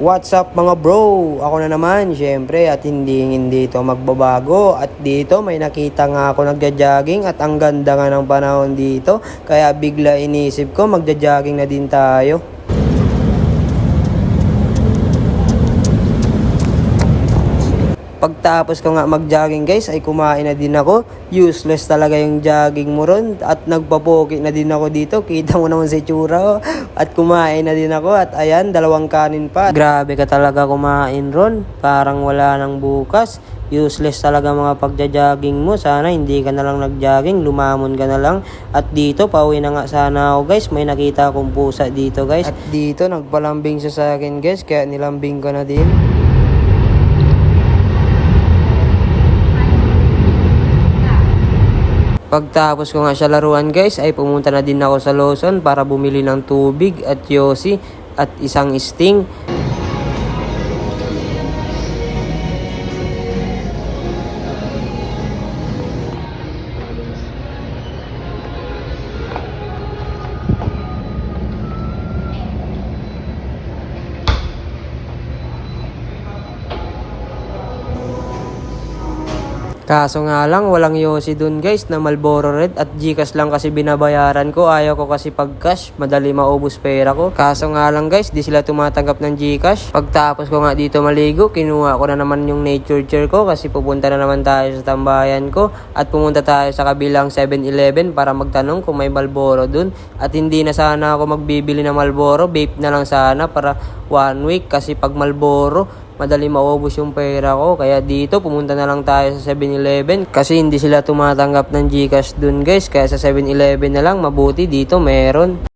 What's up mga bro? Ako na naman, syempre, at hindi ito magbabago. At dito may nakita nga ako nagja-jogging at ang ganda nga ng panahon dito. Kaya bigla inisip ko magja-jogging na din tayo. Pagtapos ko nga mag-jogging guys ay kumain na din ako. Useless talaga yung jogging mo ron. At nagpapoki na din ako dito. Kita mo naman sa itsura ko. At kumain na din ako. At ayan, 2 kanin pa. Grabe ka talaga kumain ron. Parang wala nang bukas. Useless talaga mga pagja-jogging mo. Sana hindi ka na lang nag-jogging. Lumamon ka na lang. At dito, pauwi na nga sana ako guys. May nakita akong pusa dito guys. At dito, nagpalambing siya sa akin guys. Kaya nilambing ko na din. Pagtapos ko nga siya laruan guys ay pumunta na din ako sa Lawson para bumili ng tubig at yosi at isang sting. Kaso nga lang, walang yosi dun guys na Marlboro Red at Gcash lang kasi binabayaran ko. Ayaw ko kasi pag cash, madali maubos pera ko. Kaso nga lang guys, di sila tumatanggap ng Gcash. Pagtapos ko nga dito maligo, kinuha ko na naman yung nature chair ko kasi pupunta na naman tayo sa tambayan ko. At pumunta tayo sa kabilang 7-Eleven para magtanong kung may Marlboro dun. At hindi na sana ako magbibili ng Marlboro, vape na lang sana para 1 week kasi pag Marlboro, madali maubos yung pera ko. Kaya dito, pumunta na lang tayo sa 7-Eleven. Kasi hindi sila tumatanggap ng Gcash dun guys. Kaya sa 7-Eleven na lang, mabuti dito meron.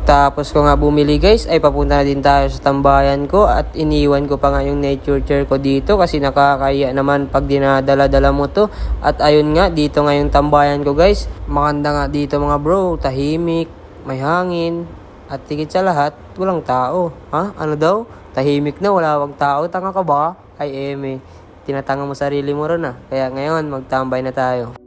Tapos ko nga bumili guys, ay papunta na din tayo sa tambayan ko. At iniwan ko pa nga yung nature chair ko dito. Kasi nakakaya naman pag dinadala-dala mo to. At ayun nga, dito nga yung tambayan ko guys. Maganda nga dito mga bro, tahimik, may hangin. At tigit sa lahat, walang tao. Ha? Ano daw? Tahimik na, wala wang tao. Tanga ka ba? Ay, tinatanga mo sarili mo ron ah. Kaya ngayon, magtambay na tayo.